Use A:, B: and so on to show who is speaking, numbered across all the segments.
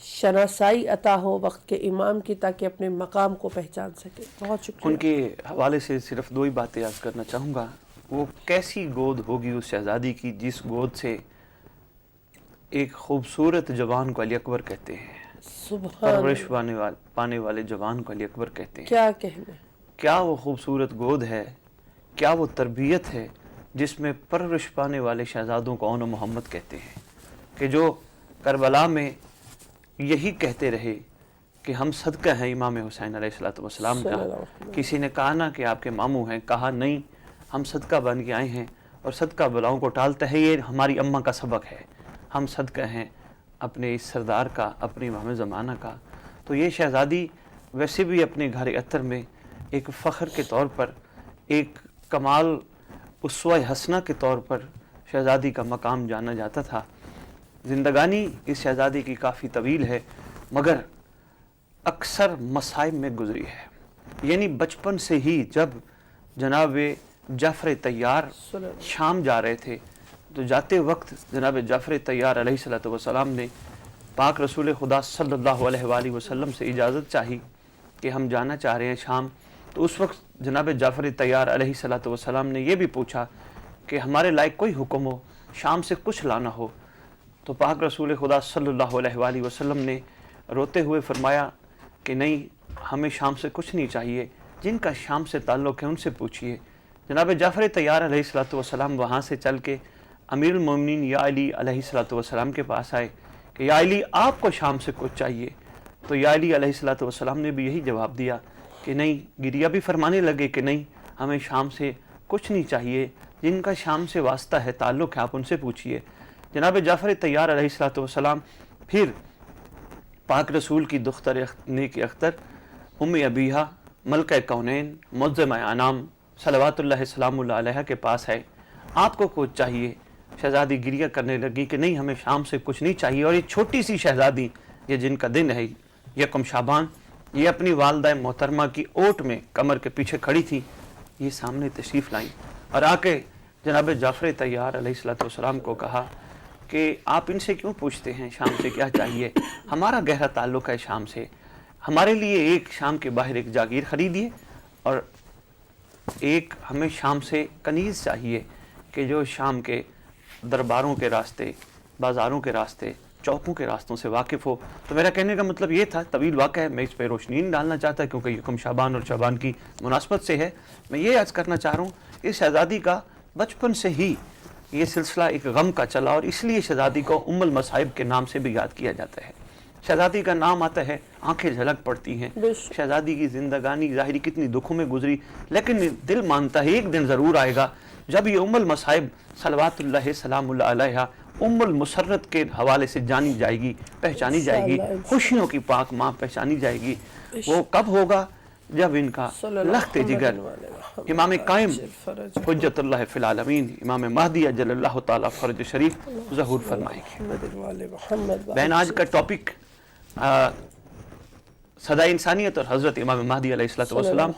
A: شناسائی عطا ہو وقت کے امام کی، تاکہ اپنے مقام کو پہچان سکے. بہت شکریہ.
B: ان کے حوالے سے صرف 2 ہی باتیں عرض کرنا چاہوں گا. وہ کیسی گود ہوگی اس شہزادی کی جس گود سے ایک خوبصورت جوان کو علی اکبر کہتے ہیں،
A: سبحان
B: پرورش پانے والے جوان کو علی اکبر کہتے ہیں.
A: کیا کہنے.
B: کیا وہ خوبصورت گود ہے، کیا وہ تربیت ہے جس میں پرورش پانے والے شہزادوں کو اون و محمد کہتے ہیں، کہ جو کربلا میں یہی کہتے رہے کہ ہم صدقہ ہیں امام حسین علیہ السلام کا. کسی نے کہا نہ کہ آپ کے ماموں ہیں، کہا نہیں، ہم صدقہ بن کے آئے ہیں اور صدقہ بلاؤں کو ٹالتا ہے. یہ ہماری اماں کا سبق ہے. ہم صدقہ ہیں اپنے اس سردار کا، اپنے امام زمانہ کا. تو یہ شہزادی ویسے بھی اپنے گھر اطہر میں ایک فخر کے طور پر، ایک کمال اسوہ حسنہ کے طور پر شہزادی کا مقام جانا جاتا تھا. زندگانی اس شہزادی کی کافی طویل ہے، مگر اکثر مصائب میں گزری ہے. یعنی بچپن سے ہی جب جناب جعفر طیار شام جا رہے تھے تو جاتے وقت جناب جعفر طیار علیہ السلام نے پاک رسول خدا صلی اللہ علیہ وآلہ وسلم سے اجازت چاہی کہ ہم جانا چاہ رہے ہیں شام. تو اس وقت جناب جعفر طیار علیہ السلام نے یہ بھی پوچھا کہ ہمارے لائق کوئی حکم ہو، شام سے کچھ لانا ہو. تو پاک رسول خدا صلی اللہ علیہ وآلہ وسلم نے روتے ہوئے فرمایا کہ نہیں، ہمیں شام سے کچھ نہیں چاہیے، جن کا شام سے تعلق ہے ان سے پوچھئے. جناب جعفر طیار علیہ السلام وہاں سے چل کے امیر المومنین یا علی علیہ السلام کے پاس آئے کہ یا علی آپ کو شام سے کچھ چاہیے. تو یا علی علیہ السلام نے بھی یہی جواب دیا کہ نہیں. گریہ بھی فرمانے لگے کہ نہیں، ہمیں شام سے کچھ نہیں چاہیے، جن کا شام سے واسطہ ہے، تعلق ہے، آپ ان سے پوچھئے. جناب جعفر طیار علیہ السلام پھر پاک رسول کی دختر نیک اختر ام ابیہا ملکہ کونین معظمہ انام صلوات اللہ سلام اللہ علیہ کے پاس ہے. آپ کو کچھ چاہیے؟ شہزادی گریہ کرنے لگی کہ نہیں، ہمیں شام سے کچھ نہیں چاہیے. اور یہ چھوٹی سی شہزادی، یہ جن کا دن ہے یکم شعبان، یہ اپنی والدہ محترمہ کی اوٹ میں کمر کے پیچھے کھڑی تھی. یہ سامنے تشریف لائیں اور آ کے جناب جعفر طیار علیہ السلام کو کہا کہ آپ ان سے کیوں پوچھتے ہیں شام سے کیا چاہیے؟ ہمارا گہرا تعلق ہے شام سے. ہمارے لیے ایک شام کے باہر ایک جاگیر خریدیے اور ایک ہمیں شام سے کنیز چاہیے کہ جو شام کے درباروں کے راستے، بازاروں کے راستے، چوکوں کے راستوں سے واقف ہو. تو میرا کہنے کا مطلب یہ تھا، طویل واقعہ ہے، میں اس پہ روشنی نہیں ڈالنا چاہتا کیونکہ یکم شعبان اور شعبان کی مناسبت سے ہے. میں یہ عرض کرنا چاہ رہا ہوں، اس شہزادی کا بچپن سے ہی یہ سلسلہ ایک غم کا چلا اور اس لیے شہزادی کو ام المصائب کے نام سے بھی یاد کیا جاتا ہے. شہزادی کا نام آتا ہے، آنکھیں جھلک پڑتی ہیں. شہزادی کی زندگانی ظاہری کتنی دکھوں میں گزری، لیکن دل مانتا ہے ایک دن ضرور آئے گا جب یہ ام المصائب صلوات اللہ سلام اللہ علیہ ام المسرت کے حوالے سے جانی جائے گی، پہچانی جائے گی، خوشیوں کی پاک ماں پہچانی جائے گی. وہ کب ہوگا؟ جب ان کا لخت جگر امام قائم حجت اللہ فی العالمین امام مہدی اجل اللہ تعالی فرج شریف ظہور فرمائے گی. بہن، آج کا ٹاپک صدائے انسانیت اور حضرت امام مہدی علیہ السلام.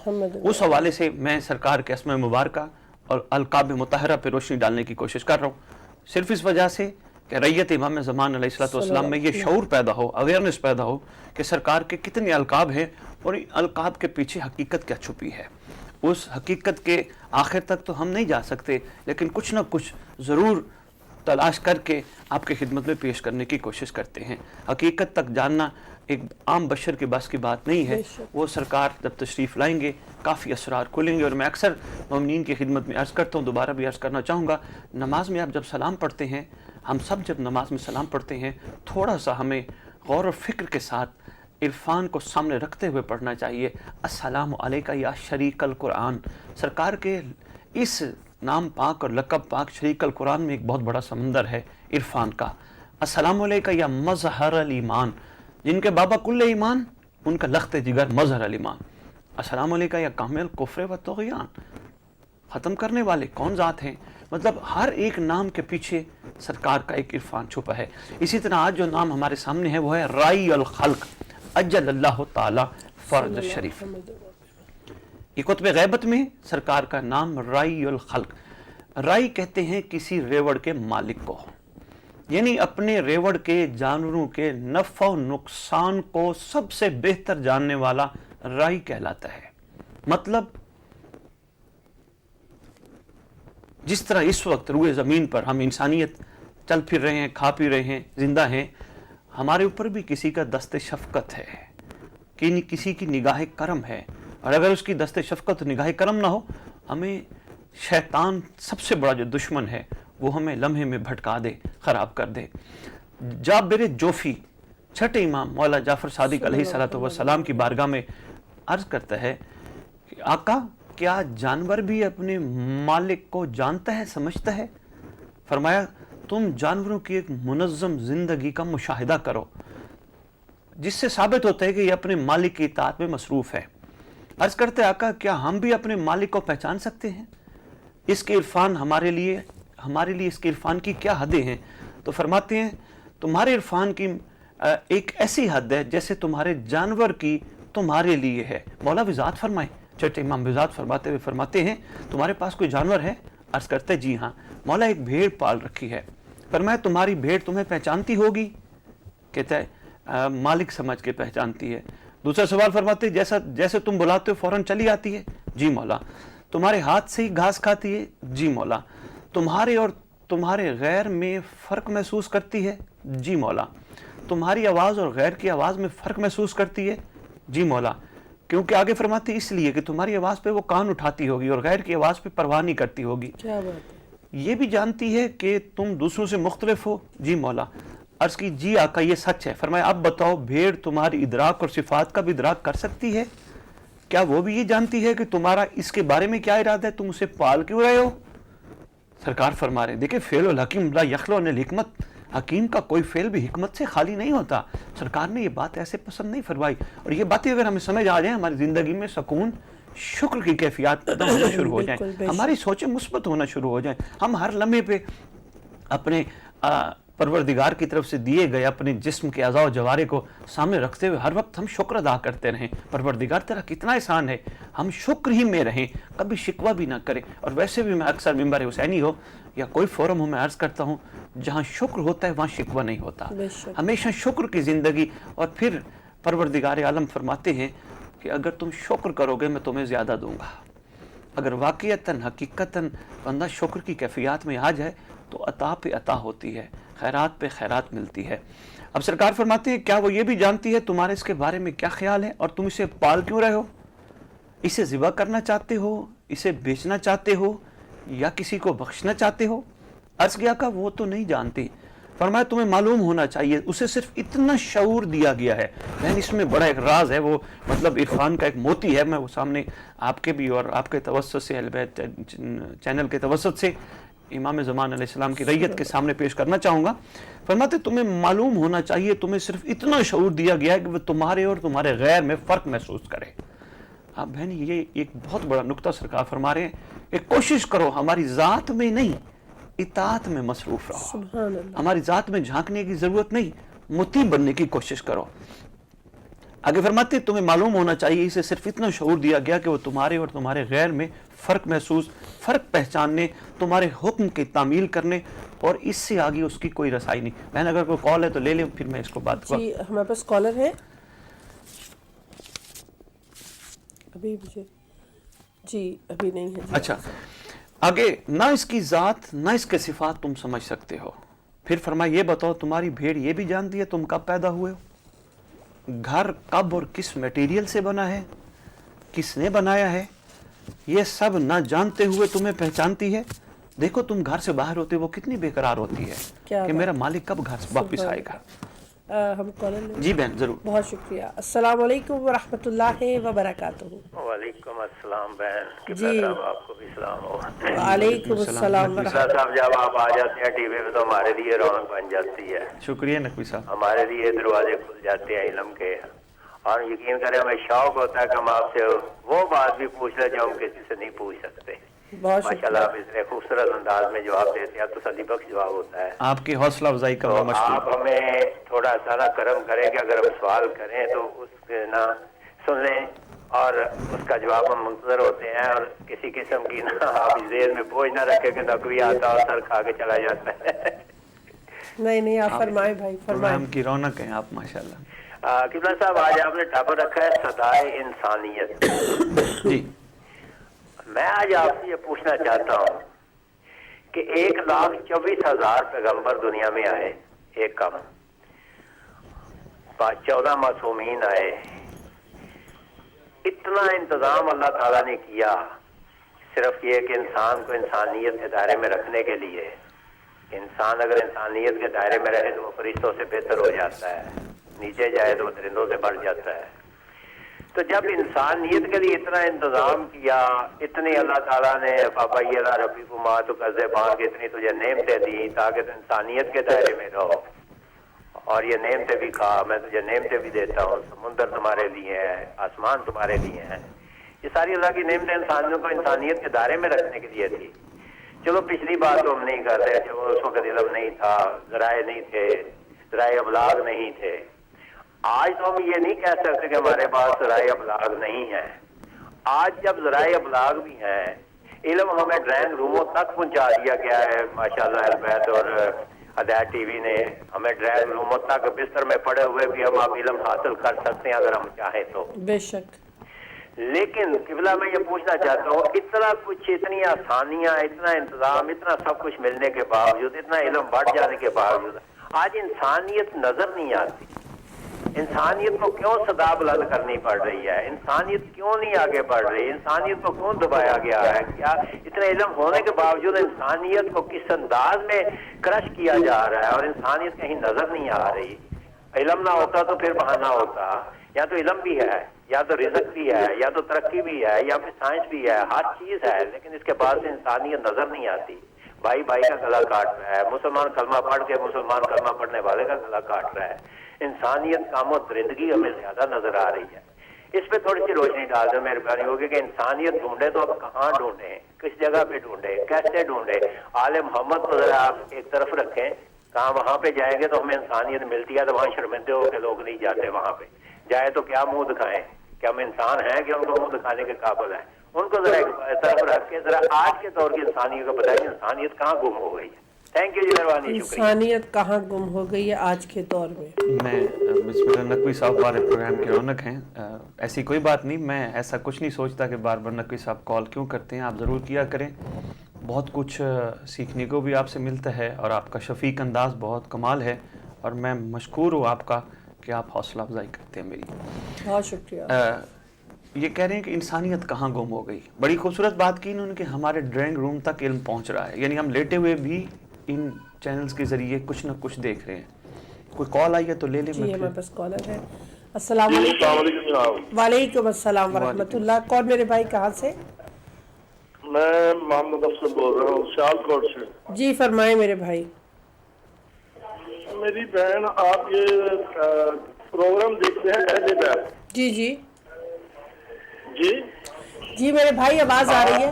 B: اس حوالے سے میں سرکار کے اسماء مبارکہ اور القاب مطہرہ پہ روشنی ڈالنے کی کوشش کر رہا ہوں، صرف اس وجہ سے کہ ریت امام زمان علیہ السلام میں یہ شعور پیدا ہو، اویئرنس پیدا ہو کہ سرکار کے کتنے القاب ہیں اور ان القاب کے پیچھے حقیقت کیا چھپی ہے. اس حقیقت کے آخر تک تو ہم نہیں جا سکتے، لیکن کچھ نہ کچھ ضرور تلاش کر کے آپ کی خدمت میں پیش کرنے کی کوشش کرتے ہیں. حقیقت تک جاننا ایک عام بشر کے بس کی بات نہیں ہے. وہ سرکار جب تشریف لائیں گے کافی اسرار کھلیں گے. اور میں اکثر مومنین کی خدمت میں عرض کرتا ہوں، دوبارہ بھی عرض کرنا چاہوں گا، نماز میں آپ جب سلام پڑھتے ہیں، ہم سب جب نماز میں سلام پڑھتے ہیں، تھوڑا سا ہمیں غور و فکر کے ساتھ عرفان کو سامنے رکھتے ہوئے پڑھنا چاہیے. السلام علیکہ یا شریک القرآن. سرکار کے اس نام پاک اور لقب پاک شریک القرآن میں ایک بہت بڑا سمندر ہے عرفان کا. السلام علیکہ یا مظہر الایمان. جن کے بابا کل ایمان، ان کا لخت جگر مظہر الایمان. السلام علیکہ یا کامل کفر و طغیان. ختم کرنے والے کون ذات ہیں؟ مطلب ہر ایک نام کے پیچھے سرکار کا ایک عرفان چھپا ہے. اسی طرح آج جو نام ہمارے سامنے ہے وہ ہے رائی الخلق اجل اللہ تعالی فرج شریف. یہ کتب غیبت میں سرکار کا نام رائی الخلق. رائی کہتے ہیں کسی ریوڑ کے مالک کو. یعنی اپنے ریوڑ کے جانوروں کے نفع و نقصان کو سب سے بہتر جاننے والا رائی کہلاتا ہے. مطلب جس طرح اس وقت روئے زمین پر ہم انسانیت چل پھر رہے ہیں, کھا پی رہے ہیں, زندہ ہیں, ہمارے اوپر بھی کسی کا دست شفقت ہے, کسی کی نگاہ کرم ہے, اور اگر اس کی دست شفقت نگاہ کرم نہ ہو, ہمیں شیطان سب سے بڑا جو دشمن ہے وہ ہمیں لمحے میں بھٹکا دے, خراب کر دے. جابر جوفی چھٹے امام مولا جعفر صادق علیہ السلام کی بارگاہ میں عرض کرتا ہے کہ آقا کیا جانور بھی اپنے مالک کو جانتا ہے, سمجھتا ہے؟ فرمایا تم جانوروں کی ایک منظم زندگی کا مشاہدہ کرو جس سے ثابت ہوتا ہے کہ یہ اپنے مالک کی اطاعت میں مصروف ہے. عرض کرتے آقا کیا ہم بھی اپنے مالک کو پہچان سکتے ہیں؟ اس کے عرفان ہمارے لیے اس کے عرفان کی کیا حدیں ہیں؟ تو فرماتے ہیں تمہارے عرفان کی ایک ایسی حد ہے جیسے تمہارے جانور کی تمہارے لیے ہے. مولا وضاحت فرمائیں. چھٹے امام وضاحت فرماتے ہوئے فرماتے ہیں تمہارے پاس کوئی جانور ہے؟ عرض کرتے جی ہاں. مولا ایک بھیڑ پال رکھی ہے. فرمایا تمہاری بھیڑ تمہیں پہچانتی ہوگی؟ کہتا ہے مالک سمجھ کے پہچانتی ہے. دوسرا سوال فرماتے جیسے تم بلاتے ہو فوراً چلی آتی ہے؟ جی مولا. تمہارے ہاتھ سے ہی گھاس کھاتی ہے؟ جی مولا. تمہارے اور تمہارے غیر میں فرق محسوس کرتی ہے؟ جی مولا. تمہاری آواز اور غیر کی آواز میں فرق محسوس کرتی ہے؟ جی مولا. کیونکہ آگے فرماتی اس لیے کہ تمہاری آواز پہ وہ کان اٹھاتی ہوگی اور غیر کی آواز پہ پرواہ نہیں کرتی ہوگی.
A: کیا بات ہے.
B: یہ بھی جانتی ہے کہ تم دوسروں سے مختلف ہو؟ جی مولا. عرض کی جی آقا یہ سچ ہے. فرمایا اب بتاؤ بھیڑ تمہاری ادراک اور صفات کا بھی ادراک کر سکتی ہے؟ کیا وہ بھی یہ جانتی ہے کہ تمہارا اس کے بارے میں کیا ارادہ ہے, تم اسے پال کیوں رہے ہو؟ سرکار فرما رہے ہیں دیکھیں فعل الحکیم لا یخلو عن الحکمت, حکیم کا کوئی فعل بھی حکمت سے خالی نہیں ہوتا. سرکار نے یہ بات ایسے پسند نہیں فرمائی, اور یہ باتیں اگر ہمیں سمجھ آ جائیں ہماری زندگی میں سکون, شکر کی کیفیات پیدا ہونا شروع ہو جائیں, ہماری سوچیں مثبت ہونا شروع ہو جائیں, ہم ہر لمحے پہ اپنے پروردگار کی طرف سے دیے گئے اپنے جسم کے اعضاء و جوارے کو سامنے رکھتے ہوئے ہر وقت ہم شکر ادا کرتے رہیں. پروردگار تیرا کتنا احسان ہے, ہم شکر ہی میں رہیں, کبھی شکوہ بھی نہ کریں. اور ویسے بھی میں اکثر منبر حسینی ہو یا کوئی فورم ہو میں عرض کرتا ہوں جہاں شکر ہوتا ہے وہاں شکوہ نہیں ہوتا, ہمیشہ شکر کی زندگی. اور پھر پروردگار عالم فرماتے ہیں کہ اگر تم شکر کرو گے میں تمہیں زیادہ دوں گا. اگر واقعتاً حقیقتاً بندہ شکر کی کیفیات میں آ جائے تو عطا پہ عطا ہوتی ہے, خیرات پہ خیرات ملتی ہے. اب سرکار فرماتے ہیں کیا وہ یہ بھی جانتی ہے تمہارے اس کے بارے میں کیا خیال ہے اور تم اسے پال کیوں رہے ہو؟ اسے ذبح کرنا چاہتے ہو, اسے بیچنا چاہتے ہو, یا کسی کو بخشنا چاہتے ہو؟ عرض کیا کہ وہ تو نہیں جانتی. فرمایا تمہیں معلوم ہونا چاہیے اسے صرف اتنا شعور دیا گیا ہے. بہن اس میں بڑا ایک راز ہے, وہ مطلب عرفان کا ایک موتی ہے. میں وہ سامنے آپ کے بھی اور آپ کے توسط سے اہل بیت چینل کے توسط سے امام زمان علیہ السلام کی رعیت کے سامنے پیش کرنا چاہوں گا. فرماتے تمہیں معلوم ہونا چاہیے, تمہیں صرف اتنا شعور دیا گیا ہے کہ وہ تمہارے اور تمہارے غیر میں فرق محسوس کرے. آپ بہن یہ ایک بہت بڑا نقطہ سرکار فرما رہے ہیں کہ کوشش کرو ہماری ذات میں نہیں اطاعت میں مصروف رہو. ہماری ذات میں جھانکنے کی ضرورت نہیں, مطیع بننے کی کوشش کرو. آگے فرماتے تمہیں معلوم ہونا چاہیے اسے صرف اتنا شعور دیا گیا کہ وہ تمہارے اور تمہارے غیر میں فرق پہچاننے, تمہارے حکم کی تعمیل کرنے, اور اس سے آگے اس کی کوئی رسائی نہیں. بہن اگر کوئی کال ہے تو لے لیں, پھر میں اس کو بات کروں.
A: جی ہمارے پاس کالر ہے ابھی مجھے جی ابھی نہیں ہے.
B: اچھا آگے نہ اس کی ذات نہ اس کے صفات تم سمجھ سکتے ہو. پھر فرمایا یہ بتاؤ تمہاری بھیڑ یہ بھی جانتی ہے تم کب پیدا ہوئے ہو, گھر کب اور کس میٹیریل سے بنا ہے, کس نے بنایا ہے, یہ سب نہ جانتے ہوئے تمہیں پہچانتی ہے. دیکھو تم گھر سے باہر ہوتے وہ کتنی بے قرار ہوتی ہے کہ میرا مالک کب گھر سے واپس آئے گا.
A: ہم کالر لیں.
B: جی بہن ضرور.
A: بہت شکریہ. السلام علیکم ورحمۃ اللہ وبرکاتہ.
C: وعلیکم السلام بہن.
A: جی
C: آپ کو بھی سلام ہو.
A: وعلیکم السلام ورحمۃ اللہ.
C: صاحب جب آپ آ جاتے ہیں ٹی وی پہ تو ہمارے لیے رونق بن جاتی ہے.
B: شکریہ نقوی صاحب.
C: ہمارے لیے دروازے کھل جاتے ہیں علم کے, اور یقین کریں ہمیں شوق ہوتا ہے کہ ہم آپ سے وہ بات بھی پوچھ لیں جو ہم کسی سے نہیں پوچھ سکتے. ماشاء اللہ آپ اتنے خوبصورت انداز میں جواب دیتے ہیں, تسلی بخش جواب ہوتا ہے.
B: آپ کی حوصلہ افزائی کا بڑا مشکور.
C: آپ ہمیں تھوڑا سارا کرم کریں کہ اگر ہم سوال کریں تو اس کے نہ سن لیں اور اس کا جواب ہم منتظر ہوتے ہیں, اور کسی قسم کی نہ آپ ذہن میں بوجھ نہ رکھے کہ نقوی آتا اور سر کھا کے چلا جاتا ہے.
A: نہیں آپ فرمائیں بھائی، فرمائیں.
B: پروگرام کی رونق ہیں آپ ماشاءاللہ.
C: قبلہ صاحب آج آپ نے ٹاپک رکھا ہے صدائے انسانیت.
B: جی
C: میں آج آپ سے یہ پوچھنا چاہتا ہوں کہ 1,24,000 پیغمبر دنیا میں آئے، ایک کم 14 معصومین آئے. اتنا انتظام اللہ تعالیٰ نے کیا صرف یہ کہ انسان کو انسانیت کے دائرے میں رکھنے کے لیے. انسان اگر انسانیت کے دائرے میں رہے تو وہ فرشتوں سے بہتر ہو جاتا ہے، نیچے جائے تو وہ درندوں سے بڑھ جاتا ہے. تو جب انسانیت کے لیے اتنا انتظام کیا، اتنی اللہ تعالیٰ نے پاپا یہ ربی کو ماں تو قرضے باندھ کے اتنی تجھے نعمتیں دی تاکہ تو انسانیت کے دائرے میں رہو، اور یہ نعمتیں بھی کھا، میں تجھے نعمتیں بھی دیتا ہوں، سمندر تمہارے لیے ہے، آسمان تمہارے لیے ہیں. یہ ساری اللہ کی نعمتیں انسانوں کو انسانیت کے دائرے میں رکھنے کے لیے تھی. چلو پچھلی بات تو ہم نہیں کر رہے، جو اس وقت علم نہیں تھا، ذرائع نہیں تھے، ذرائع ابلاغ نہیں تھے. آج تو ہم یہ نہیں کہہ سکتے کہ ہمارے پاس ذرائع ابلاغ نہیں ہے. آج جب ذرائع ابلاغ بھی ہیں، علم ہمیں ڈرائنگ روموں تک پہنچا دیا گیا ہے. ماشاءاللہ البیت اور ہدایت ٹی وی نے ہمیں ڈرائنگ روموں تک بستر میں پڑے ہوئے بھی ہم آپ علم حاصل کر سکتے ہیں اگر ہم چاہیں تو.
A: بے شک.
C: لیکن قبلہ میں یہ پوچھنا چاہتا ہوں، اتنا کچھ، اتنی آسانیاں، اتنا انتظام، اتنا سب کچھ ملنے کے باوجود، اتنا علم بڑھ جانے کے باوجود آج انسانیت نظر نہیں آتی. انسانیت کو کیوں صدا بلند کرنی پڑ رہی ہے؟ انسانیت کیوں نہیں آگے بڑھ رہی؟ انسانیت کو کیوں دبایا گیا ہے؟ کیا اتنا علم ہونے کے باوجود انسانیت کو کس انداز میں کرش کیا جا رہا ہے اور انسانیت کہیں نظر نہیں آ رہی؟ علم نہ ہوتا تو پھر بہانہ ہوتا. یا تو علم بھی ہے، یا تو رزق بھی ہے، یا تو ترقی بھی ہے، یا پھر سائنس بھی ہے، ہر چیز ہے، لیکن اس کے بعد سے انسانیت نظر نہیں آتی. بھائی بھائی کا گلا کاٹ رہا ہے، مسلمان کلمہ پڑھ کے مسلمان کلمہ پڑھنے والے کا گلا کاٹ رہا ہے. انسانیت کام و درندگی ہمیں زیادہ نظر آ رہی ہے. اس پہ تھوڑی سی روشنی ڈال دیں مہربانی ہوگی کہ انسانیت ڈھونڈے تو اب کہاں ڈھونڈیں، کس جگہ پہ ڈھونڈیں، کیسے ڈھونڈیں؟ آل محمد کو ذرا آپ ایک طرف رکھیں، کہاں وہاں پہ جائیں گے تو ہمیں انسانیت ملتی ہے تو وہاں شرمندے ہو کے لوگ نہیں جاتے. وہاں پہ جائے تو کیا منہ دکھائیں کہ ہم انسان ہیں کہ ان کو منہ دکھانے کے قابل ہیں؟ ان کو ذرا ایک طرف رکھ کے ذرا آج کے دور کی انسانیت کو بتائیں انسانیت کہاں گم ہو گئی ہے. تھینک یو جی، مہربانی، شکریہ.
A: انسانیت کہاں گم ہو گئی ہے آج کے دور میں؟
B: میں بسم اللہ، نقوی صاحب بارے پروگرام کی رونق ہیں. ایسی کوئی بات نہیں، میں ایسا کچھ نہیں سوچتا کہ بار بار نقوی صاحب کال کیوں کرتے ہیں. آپ ضرور کیا کریں، بہت کچھ سیکھنے کو بھی آپ سے ملتا ہے اور آپ کا شفیق انداز بہت کمال ہے اور میں مشکور ہوں آپ کا کہ آپ حوصلہ افزائی کرتے ہیں میری.
A: بہت شکریہ.
B: یہ کہہ رہے ہیں کہ انسانیت کہاں گم ہو گئی. بڑی خوبصورت بات کی انہوں نے کہ ہمارے ڈرائنگ روم تک علم پہنچ رہا ہے، یعنی ہم لیٹے ہوئے بھی ان چینلز کے ذریعے کچھ نہ کچھ دیکھ رہے ہیں. کوئی کال آئی ہے تو لے لیں.
A: جی ہمارے پاس کالر ہے. السلام علیکم. وعلیکم السلام ورحمۃ اللہ. کون میرے بھائی، کہاں سے؟
D: میں محمد افضل بول رہا ہوں سیالکوٹ سے.
A: جی فرمائیں میرے بھائی.
D: میری بہن، آپ یہ پروگرام دیکھتے ہیں پہلے بار؟
A: جی جی
D: جی
A: جی میرے بھائی آواز آ رہی ہے؟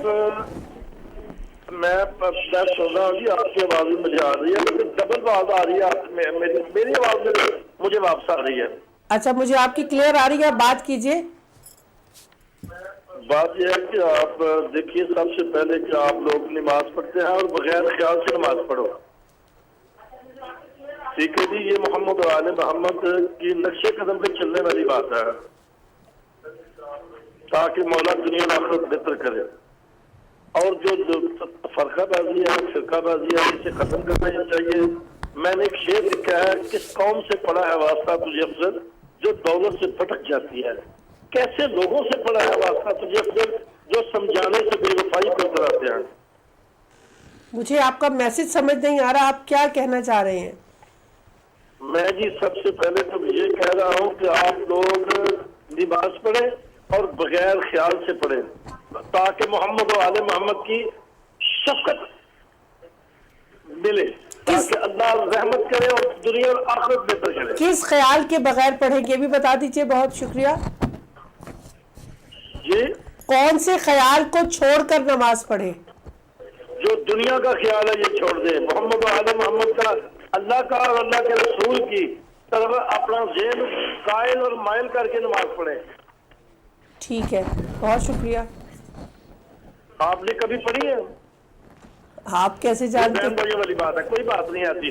D: میں سن رہا ہوں جی، آپ کی آواز بھی مجھے آ رہی ہے لیکن ڈبل آواز آ رہی ہے. میری آواز مجھے واپس آ رہی ہے.
A: اچھا، مجھے آپ کی کلیئر آ رہی ہے، بات کیجئے.
D: بات یہ ہے کہ آپ دیکھیے، سب سے پہلے کہ آپ لوگ نماز پڑھتے ہیں اور بغیر خیال سے نماز پڑھو. ٹھیک ہے جی، یہ محمد و آل محمد کی نقشے قدم پہ چلنے والی بات ہے تاکہ مولا دنیا میں آخرت بہتر کرے. اور جو فرقہ بازی ہے، فرقہ بازی ہے، اسے ختم کرنا چاہیے. میں نے ایک شعر لکھا ہے، کس قوم سے پڑا ہے واسطہ تجھے افضل جو دولت سے پھٹک جاتی ہے. کیسے لوگوں سے پڑا ہے واسطہ تجھے افضل جو سمجھانے سے بے وفائی کرتے رہتے ہیں.
A: مجھے آپ کا میسج سمجھ نہیں آ رہا، آپ کیا کہنا چاہ رہے ہیں؟
D: میں جی سب سے پہلے تو یہ کہہ رہا ہوں کہ آپ لوگ نماز پڑھیں اور بغیر خیال سے پڑھیں تاکہ محمد و آل محمد کی شفقت ملے، تاکہ اللہ رحمت کرے اور دنیا اور آخرت بہتر کرے.
A: کس خیال کے بغیر پڑھیں یہ بھی بتا دیجئے. بہت شکریہ.
D: جی،
A: کون سے خیال کو چھوڑ کر نماز پڑھیں؟
D: جو دنیا کا خیال ہے یہ چھوڑ دیں. محمد و آل محمد کا، اللہ کا اور اللہ کے رسول کی طرف اپنا ذہن قائل اور مائل کر کے نماز پڑھیں.
A: ٹھیک ہے، بہت شکریہ.
D: آپ نے کبھی پڑھی ہے؟
A: آپ کیسے جانتے ہیں؟
D: بہن بھائیوں والی بات ہے، کوئی بات نہیں آتی.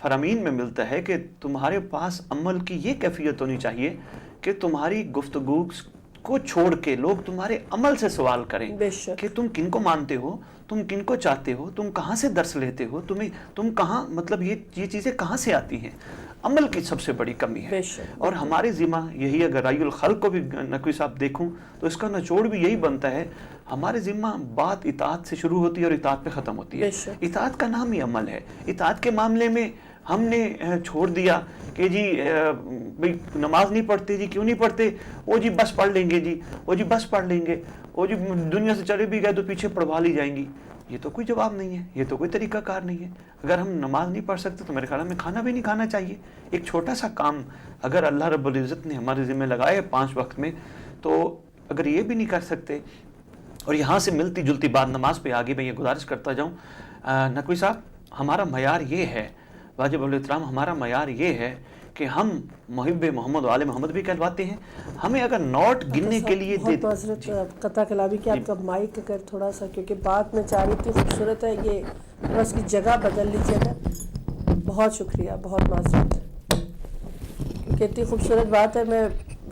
B: فرامین میں ملتا ہے کہ تمہارے پاس عمل کی یہ کیفیت ہونی چاہیے کہ تمہاری گفتگو کو چھوڑ کے لوگ تمہارے عمل سے سوال کریں کہ تم کن کو مانتے ہو, تم کن کو چاہتے ہو, تم کہاں سے درس لیتے ہو, تم کہاں, مطلب یہ چیزیں کہاں سے آتی ہیں. عمل کی سب سے بڑی کمی ہے. اور ہمارے ذمہ یہی, اگر رأی الخلق کو بھی نقوی صاحب دیکھوں تو اس کا نچوڑ بھی یہی بنتا ہے. ہمارے ذمہ بات اطاعت سے شروع ہوتی ہے اور اطاعت پہ ختم ہوتی ہے. اطاعت کا نام ہی عمل ہے. اطاعت کے معاملے میں ہم نے چھوڑ دیا کہ جی بھئی نماز نہیں پڑھتے, جی کیوں نہیں پڑھتے, وہ جی بس پڑھ لیں گے, جی وہ جی بس پڑھ لیں گے, وہ جی دنیا سے چلے بھی گئے تو پیچھے پڑھوا لی جائیں گی. یہ تو کوئی جواب نہیں ہے, یہ تو کوئی طریقہ کار نہیں ہے. اگر ہم نماز نہیں پڑھ سکتے تو میرے خیال میں کھانا بھی نہیں کھانا چاہیے. ایک چھوٹا سا کام اگر اللہ رب العزت نے ہمارے ذمہ لگائے 5 وقت میں, تو اگر یہ بھی نہیں کر سکتے, اور یہاں سے ملتی جلتی بات نماز پہ آگے میں یہ گزارش کرتا جاؤں, نقوی صاحب ہمارا معیار یہ ہے, واجب الاحترام ہمارا معیار یہ ہے کہ ہم محب محمد و آل محمد بھی کہلواتے ہیں. ہمیں اگر نوٹ گننے کے لیے
A: بہت معذرت قطع کلامی کہ آپ کا مائک اگر تھوڑا سا, کیونکہ بات میں چاہ رہی تھی خوبصورت ہے, یہ تھوڑا اس کی جگہ بدل لیجیے گا. بہت شکریہ, بہت معذرت, کیونکہ اتنی خوبصورت بات ہے, میں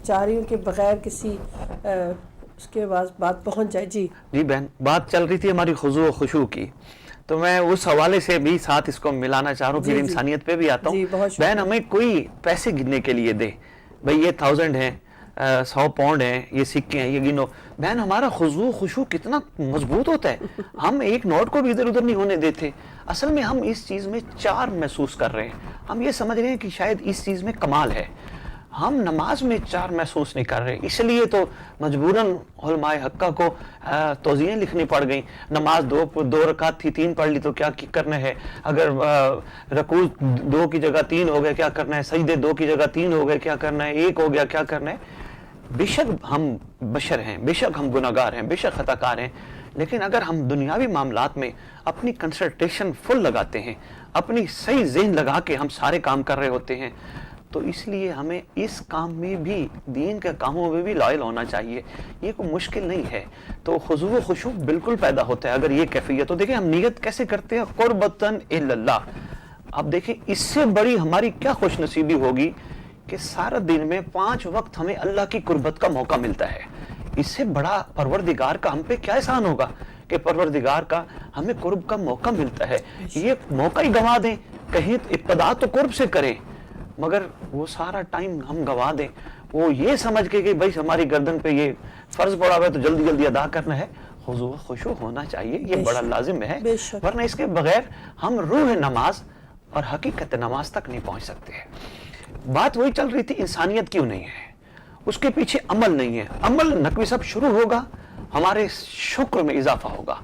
A: چاہ رہی ہوں کہ بغیر کسی اس کے بعد بات پہنچ جائے. جی
B: بہن, بات چل رہی تھی ہماری خضوع و خشوع کی, تو میں اس حوالے سے بھی ساتھ اس کو ملانا چاہ رہا ہوں, پھر انسانیت پہ بھی آتا ہوں. بہن ہمیں کوئی پیسے گننے کے لیے دے, بھئی یہ 1000 ہیں, 100 پاؤنڈ ہیں, یہ سکے ہیں, یہ گنو. بہن ہمارا خضوع خشوع کتنا مضبوط ہوتا ہے, ہم ایک نوٹ کو بھی ادھر ادھر نہیں ہونے دیتے. اصل میں ہم اس چیز میں 4 محسوس کر رہے ہیں. ہم یہ سمجھ رہے ہیں کہ شاید اس چیز میں کمال ہے. ہم نماز میں 4 محسوس نہیں کر رہے, اس لیے تو مجبوراً علماء حقہ کو توضیحیں لکھنی پڑ گئیں. نماز 2 رکعت تھی, 3 پڑھ لی تو کیا کرنا ہے, اگر رکوع 2 کی جگہ 3 ہو گئے کیا کرنا ہے, سجدے 2 کی جگہ 3 ہو گئے کیا کرنا ہے, 1 ہو گیا کیا کرنا ہے. بے شک ہم بشر ہیں, بے شک ہم گناہگار ہیں, بے شک خطا کار ہیں, لیکن اگر ہم دنیاوی معاملات میں اپنی کنسنٹریشن فل لگاتے ہیں, اپنی صحیح ذہن لگا کے ہم سارے کام کر رہے ہوتے ہیں, تو اس لیے ہمیں اس کام میں بھی, دین کے کاموں میں بھی لائل ہونا چاہیے. یہ کوئی مشکل نہیں ہے. تو خضوع و خشوع بالکل پیدا ہوتا ہے اگر یہ کیفیت ہو. دیکھیں ہم نیت کیسے کرتے ہیں, قربتاً الی اللہ. اب دیکھیں اس سے بڑی ہماری کیا خوش نصیبی ہوگی کہ سارا دن میں 5 وقت ہمیں اللہ کی قربت کا موقع ملتا ہے. اس سے بڑا پروردگار کا ہم پہ کیا احسان ہوگا کہ پروردگار کا ہمیں قرب کا موقع ملتا ہے. یہ موقع ہی گنوا دیں, کہیں ابتدا تو قرب سے کریں, مگر وہ سارا ٹائم ہم گوا دیں وہ یہ سمجھ کے کہ بھائی ہماری گردن پہ یہ فرض پڑا ہوا ہے تو جلدی جلدی ادا کرنا ہے. خضوع و خشوع ہونا چاہیے, یہ بڑا لازم ہے, ورنہ اس کے بغیر ہم روح نماز اور حقیقت نماز تک نہیں پہنچ سکتے. بات وہی چل رہی تھی, انسانیت کیوں نہیں ہے, اس کے پیچھے عمل نہیں ہے. عمل نقوی سب شروع ہوگا, ہمارے شکر میں اضافہ ہوگا.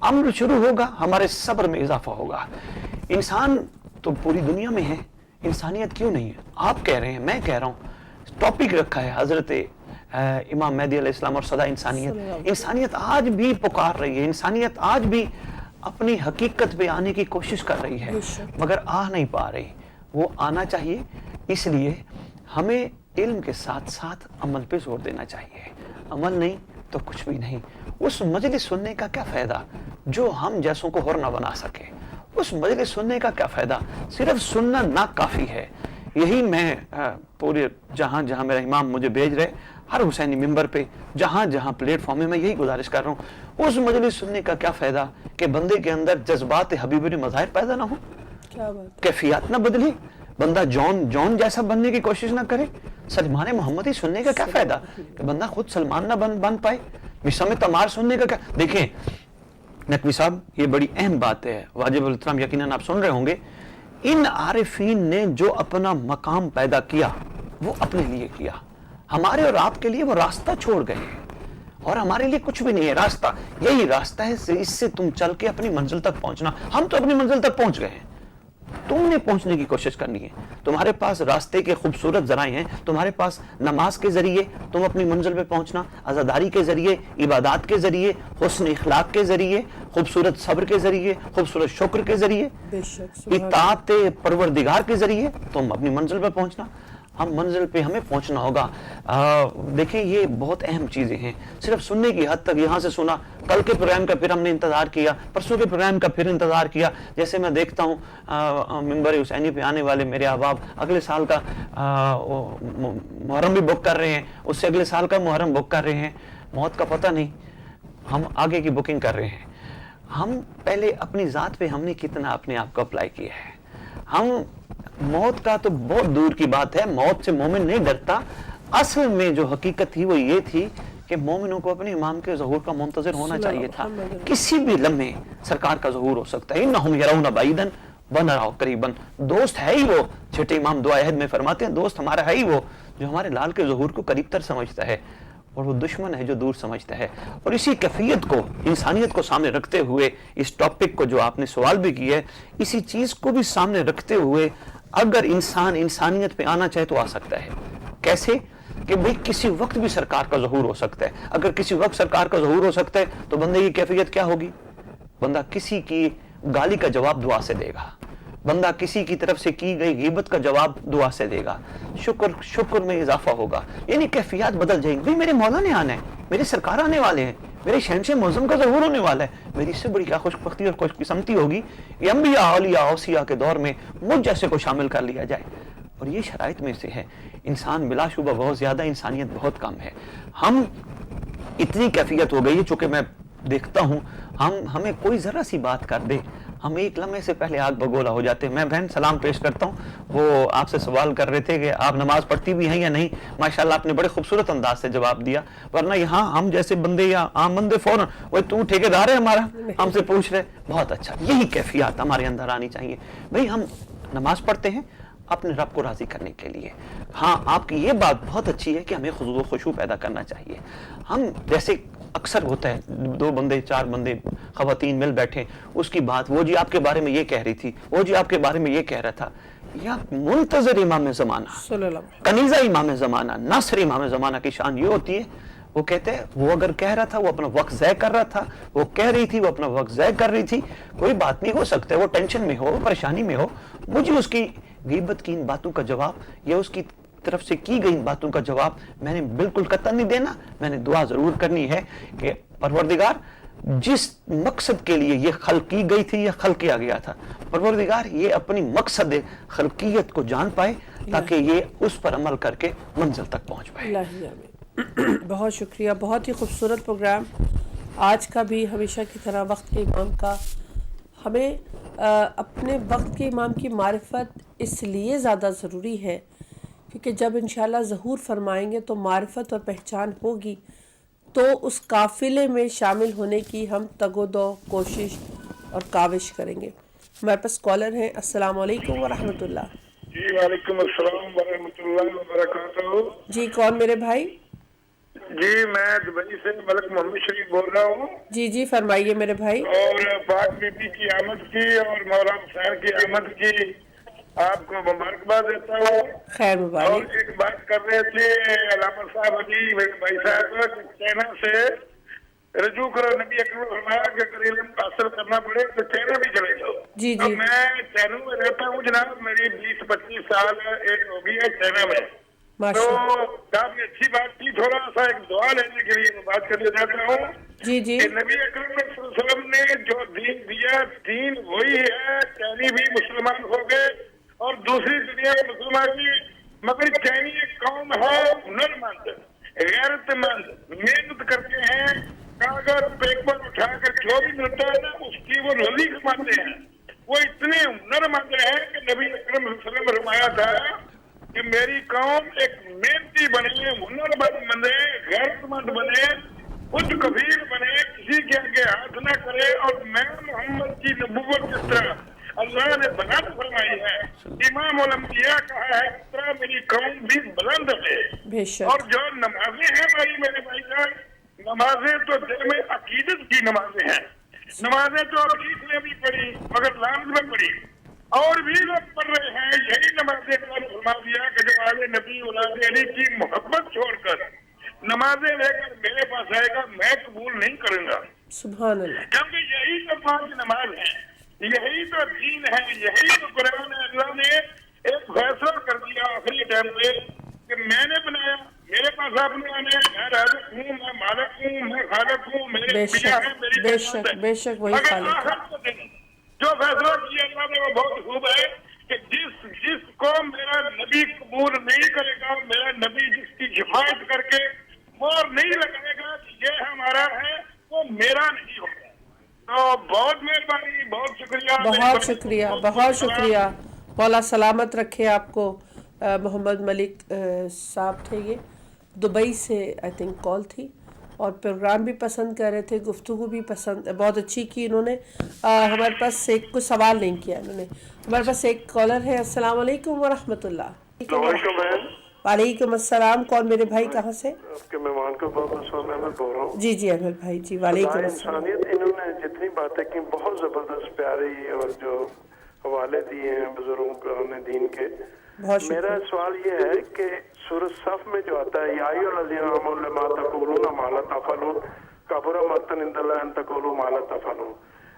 B: عمل شروع ہوگا, ہمارے صبر میں اضافہ ہوگا. انسان تو پوری دنیا میں ہے, انسانیت کیوں نہیں ہے؟ آپ کہہ رہے ہیں, میں کہہ رہا ہوں, ٹاپک رکھا ہے حضرت امام مہدی علیہ السلام اور صدا انسانیت. انسانیت آج بھی پکار رہی ہے, انسانیت آج بھی اپنی حقیقت پہ آنے کی کوشش کر رہی ہے, مگر آ نہیں پا رہی. وہ آنا چاہیے, اس لیے ہمیں علم کے ساتھ ساتھ عمل پہ زور دینا چاہیے. عمل نہیں تو کچھ بھی نہیں. اس مجلس سننے کا کیا فائدہ جو ہم جیسوں کو اور نہ بنا سکے. اس مجلس سننے کا کیا فائدہ, صرف سننا نہ کافی ہے. یہی میں پورے جہاں جہاں میرا امام مجھے بھیج رہے, ہر حسینی ممبر پہ جہاں جہاں پلیٹ فارم میں یہی گزارش کر رہا ہوں, اس مجلس سننے کا کیا فائدہ کہ بندے کے اندر جذبات حبیب مظاہر پیدا نہ ہو, کیفیات نہ بدلے, بندہ جون جیسا بننے کی کوشش نہ کرے. سلمان محمدی سننے کا کیا فائدہ کہ بندہ خود سلمان نہ بن پائے. مشام تمار سننے کا کیا. دیکھیں نقوی صاحب, یہ بڑی اہم بات ہے, واجب الاحترام یقیناً آپ سن رہے ہوں گے. ان عارفین نے جو اپنا مقام پیدا کیا وہ اپنے لیے کیا, ہمارے اور آپ کے لیے وہ راستہ چھوڑ گئے, اور ہمارے لیے کچھ بھی نہیں ہے. راستہ یہی راستہ ہے, اس سے تم چل کے اپنی منزل تک پہنچنا. ہم تو اپنی منزل تک پہنچ گئے ہیں, تم نے پہنچنے کی کوشش کرنی ہے. تمہارے پاس راستے کے خوبصورت ذرائع ہیں, تمہارے پاس نماز کے ذریعے تم اپنی منزل پہ پہنچنا, عزاداری کے ذریعے, عبادات کے ذریعے, حسن اخلاق کے ذریعے, خوبصورت صبر کے ذریعے, خوبصورت شکر کے ذریعے, اطاعت پروردگار کے ذریعے تم اپنی منزل پہ پہنچنا. ہم منزل پہ ہمیں پہنچنا ہوگا. دیکھیں یہ بہت اہم چیزیں ہیں. صرف سننے کی حد تک یہاں سے سنا, کل کے پروگرام کا پھر ہم نے انتظار کیا, پرسوں کے پروگرام کا پھر انتظار کیا. جیسے میں دیکھتا ہوں منبر حسینی پہ آنے والے میرے احباب اگلے سال کا محرم بھی بک کر رہے ہیں, اس سے اگلے سال کا محرم بک کر رہے ہیں. موت کا پتہ نہیں, ہم آگے کی بکنگ کر رہے ہیں. ہم پہلے اپنی ذات پہ ہم نے کتنا اپنے آپ کو اپلائی کیا ہے. ہم موت کا تو بہت دور کی بات ہے, موت سے مومن نہیں ڈرتا. اصل میں جو حقیقت تھی وہ یہ تھی کہ مومنوں کو اپنے امام کے ظہور کا منتظر ہونا چاہیے تھا. کسی بھی لمحے سرکار کا ظہور ہو سکتا ہے. انہم یرون بعیدا ونراہ قریبا. دوست ہے ہی وہ, چھٹے امام دعا عہد میں فرماتے ہیں دوست ہمارا ہے ہی وہ جو ہمارے لال کے ظہور کو قریب تر سمجھتا ہے, اور وہ دشمن ہے جو دور سمجھتا ہے. اور اسی کیفیت کو, انسانیت کو سامنے رکھتے ہوئے, اس ٹاپک کو جو آپ نے سوال بھی کیا ہے, اسی چیز کو بھی سامنے رکھتے ہوئے اگر انسان انسانیت پہ آنا چاہے تو آ سکتا ہے. کیسے کہ بھئی کسی وقت بھی سرکار کا ظہور ہو سکتا ہے. اگر کسی وقت سرکار کا ظہور ہو سکتا ہے تو بندے کی کیفیت کیا ہوگی؟ بندہ کسی کی گالی کا جواب دعا سے دے گا, بندہ کسی کی طرف سے کی گئی غیبت کا جواب دعا سے دے گا, شکر میں اضافہ ہوگا. یعنی کیفیات بدل جائیں گی. بھئی میرے مولا نے آنا ہے, میرے سرکار آنے والے ہیں, میرے شہنشاہ معظم کا ظہور ہونے والا ہے. میری اس سے بڑی کیا خوش بختی اور خوش قسمتی ہوگی یہ انبیاء اولیاء اوصیاء کے دور میں مجھ جیسے کو شامل کر لیا جائے. اور یہ شرائط میں سے ہے. انسان بلا شبہ بہت زیادہ, انسانیت بہت کم ہے. ہم اتنی کیفیت ہو گئی ہے, چونکہ میں دیکھتا ہوں ہمیں کوئی ذرا سی بات کر دے ہم ایک لمحے سے پہلے آگ بگولا ہو جاتے ہیں. میں بہن سلام پیش کرتا ہوں, وہ آپ سے سوال کر رہے تھے کہ آپ نماز پڑھتی بھی ہیں یا نہیں. ماشاءاللہ آپ نے بڑے خوبصورت انداز سے جواب دیا, ورنہ یہاں ہم جیسے بندے یا عام بندے فوراً وہ تو ٹھیکیدار ہے ہمارا, ہم سے پوچھ رہے. بہت اچھا, یہی کیفیات ہمارے اندر آنی چاہیے. بھئی ہم نماز پڑھتے ہیں اپنے رب کو راضی کرنے کے لیے. ہاں آپ کی یہ بات بہت اچھی ہے کہ ہمیں خضوع و خشوع پیدا کرنا چاہیے. ہم جیسے اکثر ہوتا ہے دو بندے چار بندے خواتین مل بیٹھے, اس کی بات وہ جی آپ کے بارے میں یہ کہہ رہی تھی, وہ جی آپ کے بارے میں یہ کہہ رہا تھا. یا منتظر امام زمانہ, کنیزہ امام زمانہ, ناصر امام زمانہ کی شان یہ ہوتی ہے, وہ کہتے ہیں وہ اگر کہہ رہا تھا وہ اپنا وقت ضائع کر رہا تھا, وہ کہہ رہی تھی وہ اپنا وقت ضائع کر رہی تھی, کوئی بات نہیں, ہو سکتا ہے وہ ٹینشن میں ہو, پریشانی میں ہو. مجھے اس کی غیبت کی ان باتوں کا جواب یا اس کی طرف سے کی گئی باتوں کا جواب میں نے بالکل قطعاً نہیں دینا. میں نے دعا ضرور کرنی ہے کہ پروردگار جس مقصد کے لیے یہ خلق کی گئی تھی یا خلق کیا گیا تھا, پروردگار یہ اپنی مقصد خلقیت کو جان پائے تاکہ یہ اس پر عمل کر کے منزل تک پہنچ پائے.
A: بہت شکریہ, بہت ہی خوبصورت پروگرام آج کا بھی. ہمیشہ کی طرح وقت کے امام کا, ہمیں اپنے وقت کے امام کی معرفت اس لیے زیادہ ضروری ہے کیونکہ جب انشاءاللہ ظہور فرمائیں گے تو معرفت اور پہچان ہوگی, تو اس قافلے میں شامل ہونے کی ہم تگ و دو کوشش اور کاوش کریں گے. ہمارے پاس کالر ہیں. السلام علیکم ورحمۃ اللہ.
D: جی وعلیکم السلام ورحمۃ اللہ وبرکاتہ.
A: جی کون میرے بھائی؟
D: جی میں دبئی سے ملک محمد شریف بول رہا ہوں.
A: جی جی فرمائیے میرے بھائی.
D: اور پاک بی بی کی آمد کی اور مولانا حسین کی آمد کی آپ کو مبارکباد دیتا ہوں.
A: خیر مبارک.
D: اور ایک بات کر رہے تھے علامہ صاحب علی میرے بھائی صاحب, چائنا سے رجوع کرو. نبی اکرم نے فرمایا کہ اگر علم حاصل کرنا پڑے تو چائنا بھی چلے جاؤ.
A: جی جی.
D: اب میں چائنا میں رہتا ہوں جناب, میری 20-25 سال ایج ہو گئی ہے چائنا میں. تو کافی اچھی بات تھی, تھوڑا سا ایک دعا لینے کے لیے میں بات کرنے جاتا ہوں.
A: جی جی.
D: کہ نبی اکرم صلی اللہ علیہ وسلم نے جو دین دیا, دین وہی ہے. چینی بھی مسلمان ہو گئے اور دوسری دنیا میں مسلمان بھی, مگر چینی ایک قوم ہے ہنرمند, غیرت مند, محنت کرتے ہیں. کاغذ پیپر اٹھا کر جو بھی ملتا ہے نا اس کی وہ روزی کماتے ہیں. وہ اتنے ہنرمند ہیں کہ نبی اکرم صلی اللہ علیہ وسلم نے فرمایا تھا کہ میری قوم ایک محنتی بنے, ہنرمند بنے, غیرت مند بنے, خود کبیر بنے, کسی کے آگے ہاتھ نہ کرے. اور میں محمد کی نبوت کس طرح اللہ نے بلند فرمائی ہے, امام الانبیاء کہا ہے اس طرح میری قوم بھی بلند ہے. اور جو نمازیں ہیں بھائی میرے بھائی جان, نمازیں تو دل میں عقیدت کی نمازیں ہیں. نمازیں تو عقیدت نے بھی پڑھی مگر لفظ میں پڑھی, اور بھی لوگ پڑھ رہے ہیں. یہی نمازیں فرما دیا کہ جو آل نبی اولاد علی کی محبت چھوڑ کر نمازیں لے کر میرے پاس آئے گا میں قبول نہیں کروں گا.
A: سبحان اللہ.
D: کیونکہ یہی تو 5 نماز ہیں, یہی تو دین ہے, یہی تو قرآن ہے. اللہ نے
E: ایک فیصلہ کر دیا آخری ٹائم پہ کہ میں نے بنایا، میرے پاس اپنے آنے، میں رازق ہوں، میں مالک ہوں، میں خالق ہوں، میرے پیا ہے، میری جنت ہے۔
A: بے شک وہی
E: مگر
A: خالق ہے۔
E: آخر کے دن جو فیصلہ کیا اللہ نے وہ بہت خوب ہے کہ جس کو میرا نبی قبول نہیں کرے گا، میرا نبی جس کی حفاظت کر کے مور نہیں لگائے گا کہ یہ ہمارا ہے، وہ میرا نہیں ہوگا۔ تو بہت مہربانی، بہت شکریہ،
A: بہت شکریہ، بہت شکریہ، مولا سلامت رکھے آپ کو۔ محمد ملک صاحب تھے، یہ دبئی سے آئی تھنک کال تھی، اور پروگرام بھی پسند کر رہے تھے، گفتگو بھی پسند بہت اچھی کی انہوں نے۔ ہمارے پاس ایک کوئی سوال نہیں کیا انہوں نے۔ ہمارے پاس ایک کالر ہے۔ السلام علیکم ورحمۃ اللہ۔ وعلیکم السلام، کون میرے بھائی، کہاں سے؟
F: آپ کے مہمان کو بہت اسلام احمد بول رہا ہوں۔
A: جی جی احمد بھائی، جی وعلیکم السلام۔
F: انسانیت، انہوں نے جتنی باتیں کی بہت زبردست پیاری، اور جو حوالے دیے ہیں بزرگوں نے دین کے، میرا سوال یہ ہے کہ سورۃ صف میں جو آتا ہے یا ایھا الذین آمنوا لما تقولون ما لا تفعلون کبر مقتا عند اللہ ان تقولوا ما لا تفعلون،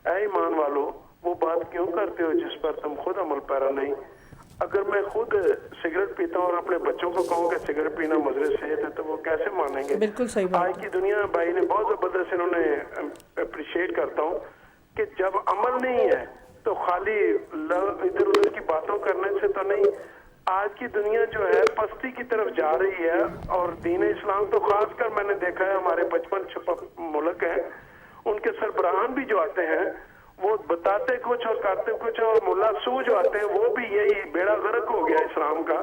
F: اے ایمان والو وہ بات کیوں کرتے ہو جس پر تم خود عمل پیرا نہیں؟ اگر میں خود سگریٹ پیتا ہوں اور اپنے بچوں کو کہوں کہ سگریٹ پینا مضر صحت ہے تو وہ کیسے مانیں گے؟
A: بالکل صحیح بات۔
F: آج کی دنیا بھائی نے بہت زبردست، انہوں نے اپریشیٹ کرتا ہوں کہ جب عمل نہیں ہے تو خالی ادھر ادھر کی باتوں کرنے سے تو نہیں۔ آج کی دنیا جو ہے پستی کی طرف جا رہی ہے، اور دین اسلام تو خاص کر میں نے دیکھا ہے ہمارے 55 ملک ہیں، ان کے سربراہان بھی جو آتے ہیں وہ بتاتے کچھ اور کرتے کچھ، اور ملا سو جو آتے ہیں وہ بھی یہی بیڑا غرق ہو گیا اسلام کا،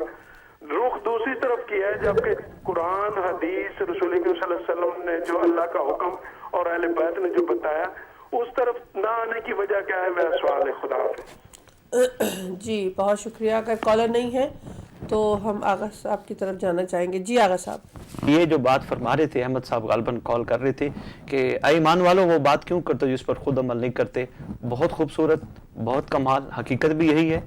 F: رخ دوسری طرف کیا ہے، جبکہ قرآن حدیث رسول اللہ صلی اللہ علیہ وسلم نے جو اللہ کا حکم اور اہل بیت نے جو بتایا اس طرف نہ آنے کی وجہ کیا ہے؟ میرا سوال ہے۔ خدا حافظ۔
A: جی بہت شکریہ۔ اگر کالر نہیں ہے تو ہم آغا صاحب کی طرف جانا چاہیں گے۔ جی آغا صاحب۔
B: یہ جو بات فرما رہے تھے احمد صاحب، غالباً کال کر رہے تھے کہ اے ایمان والو وہ بات کیوں کرتے جس پر خود عمل نہیں کرتے۔ بہت خوبصورت، بہت کمال، حقیقت بھی یہی ہے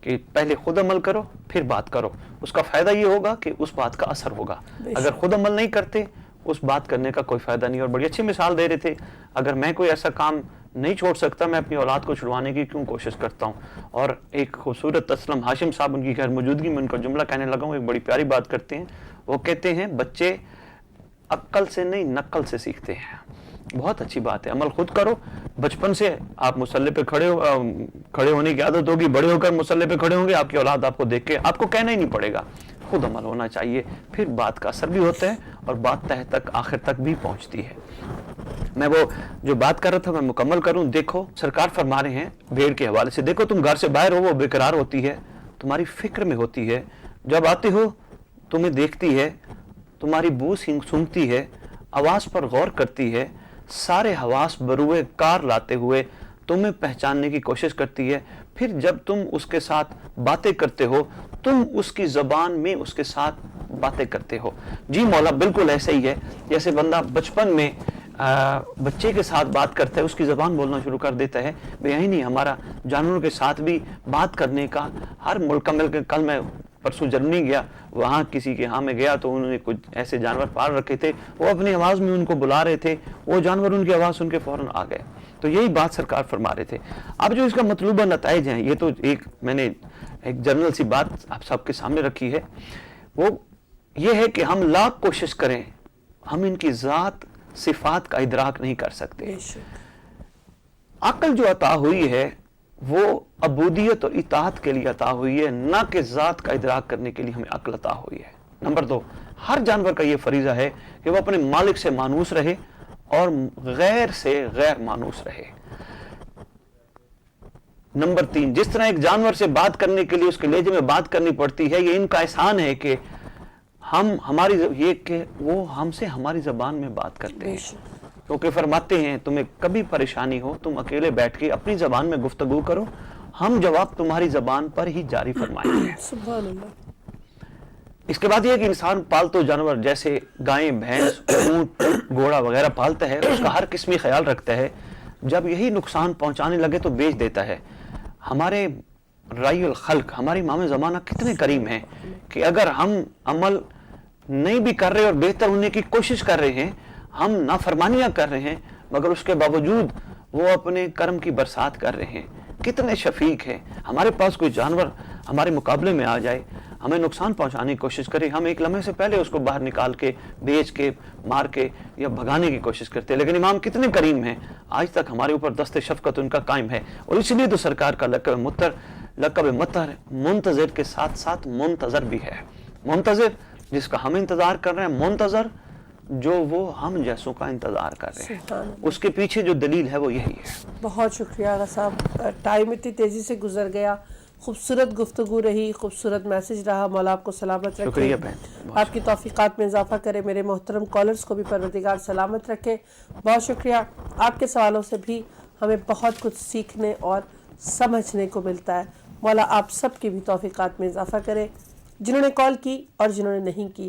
B: کہ پہلے خود عمل کرو پھر بات کرو، اس کا فائدہ یہ ہوگا کہ اس بات کا اثر ہوگا۔ اگر خود عمل نہیں کرتے اس بات کرنے کا کوئی فائدہ نہیں۔ اور بڑی اچھی مثال دے رہے تھے، اگر میں کوئی ایسا کام نہیں چھوڑ سکتا، میں اپنی اولاد کو چھڑوانے کی کیوں کوشش کرتا ہوں۔ اور ایک خوبصورت اسلم ہاشم صاحب، ان کی خیر موجودگی میں ان کا جملہ کہنے لگا ہوں، ایک بڑی پیاری بات کرتے ہیں۔ وہ کہتے ہیں بچے عقل سے نہیں نقل سے سیکھتے ہیں۔ بہت اچھی بات ہے، عمل خود کرو۔ بچپن سے آپ مصلی پہ کھڑے ہونے کی عادت ہوگی، بڑے ہو کر مصلی پہ کھڑے ہوں گے، آپ کی اولاد آپ کو دیکھ کے آپ کو کہنا ہی نہیں پڑے گا، خود عمل ہونا چاہیے، پھر بات کا اثر بھی ہوتا ہے اور بات تہ تک آخر تک بھی پہنچتی ہے۔ میں وہ جو بات کر رہا تھا میں مکمل کروں۔ دیکھو سرکار فرما رہے ہیں بھیڑ کے حوالے سے، دیکھو تم گھر سے باہر ہو، وہ بے قرار ہوتی ہے، تمہاری فکر میں ہوتی ہے، جب آتے ہو تمہیں دیکھتی ہے، تمہاری بو سونگتی ہے، آواز پر غور کرتی ہے، سارے حواس بروئے کار لاتے ہوئے تمہیں پہچاننے کی کوشش کرتی ہے، پھر جب تم اس کے ساتھ باتیں کرتے ہو تم اس کی زبان میں اس کے ساتھ باتیں کرتے ہو۔ جی مولا بالکل ایسا ہی ہے، جیسے بندہ بچپن میں بچے کے ساتھ بات کرتا ہے، اس کی زبان بولنا شروع کر دیتا ہے، یہی نہیں ہمارا جانوروں کے ساتھ بھی بات کرنے کا ہر ملک کا مل کے۔ کل میں پرسوں جرمنی گیا، وہاں کسی کے ہاں میں گیا تو انہوں نے کچھ ایسے جانور پال رکھے تھے، وہ اپنی آواز میں ان کو بلا رہے تھے، وہ جانور ان کی آواز سن کے فوراً آ گئے۔ تو یہی بات سرکار فرما رہے تھے۔ اب جو اس کا مطلوبہ نتائج ہیں، یہ تو میں نے ایک جنرل سی بات آپ سب کے سامنے رکھی ہے، وہ یہ ہے کہ ہم لاکھ کوشش کریں ہم ان کی ذات صفات کا ادراک نہیں کر سکتے۔ عقل جو عطا ہوئی ہے وہ عبودیت اور اطاعت کے لیے عطا ہوئی ہے، نہ کہ ذات کا ادراک کرنے کے لیے ہمیں عقل عطا ہوئی ہے۔ نمبر 2، ہر جانور کا یہ فریضہ ہے کہ وہ اپنے مالک سے مانوس رہے اور غیر سے غیر مانوس رہے۔ نمبر 3، جس طرح ایک جانور سے بات کرنے کے لیے اس کے لہجے میں بات کرنی پڑتی ہے، یہ ان کا احسان ہے کہ وہ ہم سے ہماری زبان میں بات کرتے ہیں، کیونکہ فرماتے ہیں تمہیں کبھی پریشانی ہو تم اکیلے بیٹھ کے اپنی زبان میں گفتگو کرو، ہم جواب تمہاری زبان پر ہی جاری فرمائیں گے۔
A: سبحان اللہ۔
B: اس کے بعد یہ کہ انسان پالتو جانور جیسے گائیں، بھینس، اونٹ، گھوڑا وغیرہ پالتا ہے، اس کا ہر قسمی خیال رکھتا ہے، جب یہی نقصان پہنچانے لگے تو بیچ دیتا ہے۔ ہمارے رائی الخلق، ہماری امام زمانہ کتنے کریم ہیں کہ اگر ہم عمل نہیں بھی کر رہے اور بہتر ہونے کی کوشش کر رہے ہیں، ہم نافرمانیاں کر رہے ہیں، مگر اس کے باوجود وہ اپنے کرم کی برسات کر رہے ہیں۔ کتنے شفیق ہیں. ہمارے پاس کوئی جانور ہمارے مقابلے میں آ جائے, ہمیں نقصان پہنچانے کی کوشش کرے, ہم ایک لمحے سے پہلے اس کو باہر نکال کے, بیچ کے, مار کے یا بھگانے کی کوشش کرتے ہیں. لیکن امام کتنے کریم ہیں, آج تک ہمارے اوپر دست شفقت ان کا قائم ہے. اور اس لیے تو سرکار کا لقب مطہر منتظر کے ساتھ ساتھ منتظر بھی ہے. منتظر جس کا ہم انتظار کر رہے ہیں, منتظر جو وہ ہم جیسوں کا انتظار کر رہے ہیں. اس کے پیچھے جو دلیل ہے وہ یہی ہے.
A: بہت شکریہ آغا صاحب, ٹائم اتنی تیزی سے گزر گیا. خوبصورت گفتگو رہی, خوبصورت میسج رہا. مولا آپ کو سلامت رکھے,
B: شکریہ بہن,
A: آپ کی توفیقات میں اضافہ کرے. میرے محترم کالرز کو بھی پروردگار سلامت رکھے. بہت شکریہ. آپ کے سوالوں سے بھی ہمیں بہت کچھ سیکھنے اور سمجھنے کو ملتا ہے. مولا آپ سب کی بھی توفیقات میں اضافہ کرے, جنہوں نے کال کی اور جنہوں نے نہیں کی.